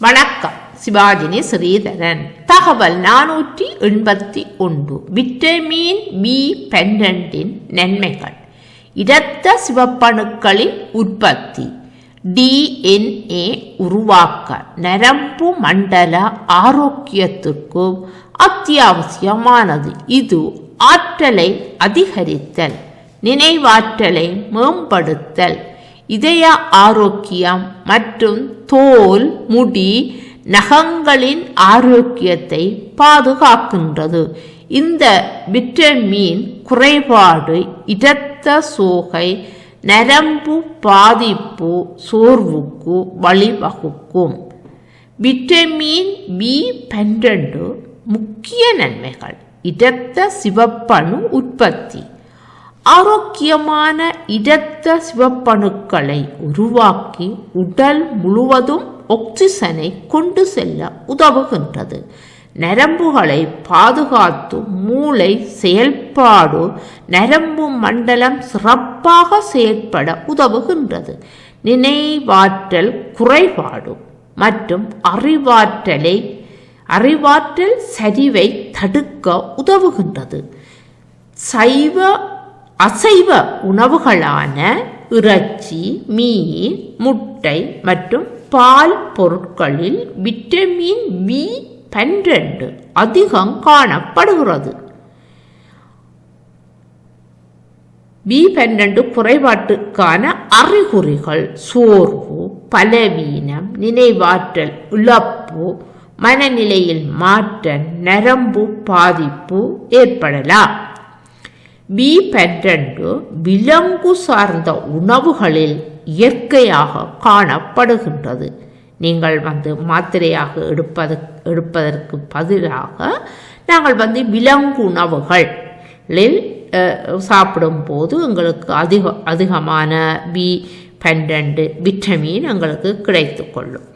வணக்கம். சிவாஜினி ஸ்ரீதரன். தகவல் 481. Vitamin B12 நன்மைகள். இரத்த சிவப்பணுக்களின் உற்பத்தி, DNA உருவாக்க, நரம்பு மண்டல ஆரோக்கியத்திற்கு அத்தியாவசியமானது. இது ஆற்றலை அதிகரித்தல், நினைவாற்றலை மேம்படுத்தல், இதய ஆரோக்கியம் மற்றும் தோல், முடி, நகங்களின் ஆரோக்கியத்தை பாதுகாக்கின்றது. இந்த விட்டமின் குறைபாடு இரத்த சோகை, நரம்பு பாதிப்பு, சோர்வுக்கு வழிவகுக்கும். விட்டமின் B12 முக்கிய நன்மைகள். இரத்த சிவப்பணு உற்பத்தி, ஆரோக்கியமான இரத்த சிவப்பணுக்களை உருவாக்கி உடல் முழுவதும் ஆக்சிஜனை கொண்டு செல்ல உதவுகின்றது. நரம்புகளை பாதுகாத்து மூளை செயல்பாடு, நரம்பு மண்டலம் சிறப்பாக செயற்பட உதவுகின்றது. நினைவாற்றல் குறைபாடு மற்றும் அறிவாற்றல் சரிவை தடுக்க உதவுகின்றது. அசைவ உணவுகளான இறைச்சி, மீன், முட்டை மற்றும் பால் பொருட்களில் விட்டமின் B12 அதிகம் காணப்படுகிறது. B12 குறைபாட்டுக்கான அறிகுறிகள்: சோர்வு, பலவீனம், நினைவாற்றல் இழப்பு, மனநிலையில் மாற்றம், நரம்பு பாதிப்பு ஏற்படலாம். B12 விலங்கு சார்ந்த உணவுகளில் இயற்கையாக காணப்படுகின்றது. நீங்கள் மாத்திரையாக எடுப்பதற்கு பதிலாக நாங்கள் விலங்கு உணவுகளில் சாப்பிடும்போது எங்களுக்கு அதிகமான B12 விட்டமின் எங்களுக்கு கிடைத்து கொள்ளும்.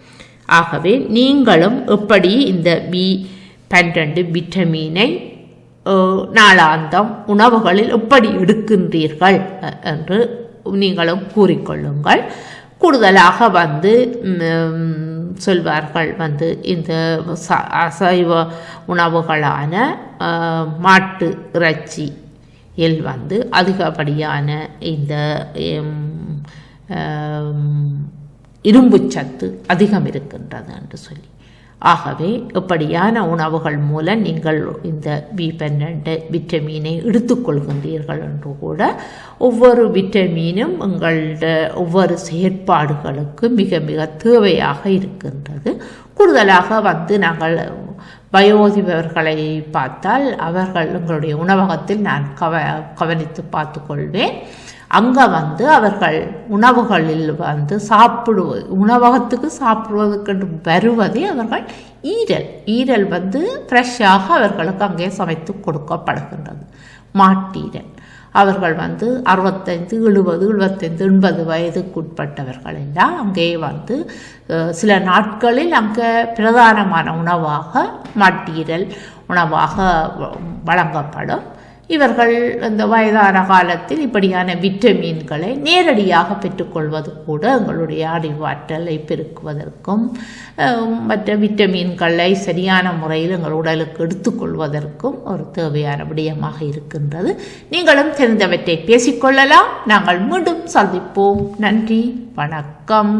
ஆகவே நீங்களும் எப்படி இந்த B12 விட்டமினை நாளாந்தம் உணவுகளில் எப்படி எடுக்கின்றீர்கள் என்று நீங்களும் கூறிக்கொள்ளுங்கள். கூடுதலாக சொல்வார்கள் இந்த அசைவ உணவுகளான மாட்டு இறைச்சியில் அதிகப்படியான இந்த இரும்புச்சத்து அதிகம் இருக்கின்றது என்று சொல்லி. ஆகவே இப்படியான உணவுகள் மூலம் நீங்கள் இந்த B12 விட்டமினை எடுத்துக்கொள்கின்றீர்கள் என்று கூட ஒவ்வொரு விட்டமினும் உங்களோட ஒவ்வொரு செயற்பாடுகளுக்கு மிக மிக தேவையாக இருக்கின்றது. கூடுதலாக நாங்கள் வயோதிபர்களை பார்த்தால் அவர்கள் உங்களுடைய உணவகத்தில் நான் கவனித்து பார்த்து கொள்வேன். அங்கே அவர்கள் உணவுகளில் உணவகத்துக்கு சாப்பிடுவதற்கு வருவதே அவர்கள் ஈரல் ஃப்ரெஷ்ஷாக அவர்களுக்கு அங்கே சமைத்து கொடுக்கப்படுகின்றது. மாட்டீரல் அவர்கள் 65, 70, 75, 80 வயதுக்குட்பட்டவர்கள் எல்லாம் அங்கே சில நாட்களில் அங்கே பிரதானமான உணவாக மாட்டீரல் உணவாக வழங்கப்படும். இவர்கள் இந்த வயதான காலத்தில் இப்படியான விட்டமின்களை நேரடியாக பெற்றுக்கொள்வது கூட எங்களுடைய அறிவாற்றலை பெருக்குவதற்கும் மற்ற விட்டமின்களை சரியான முறையில் எங்கள் உடலுக்கு எடுத்துக்கொள்வதற்கும் ஒரு தேவையான விடயமாக இருக்கின்றது. நீங்களும் தெரிந்தவற்றை பேசிக்கொள்ளலாம். நாங்கள் மீண்டும் சந்திப்போம். நன்றி, வணக்கம்.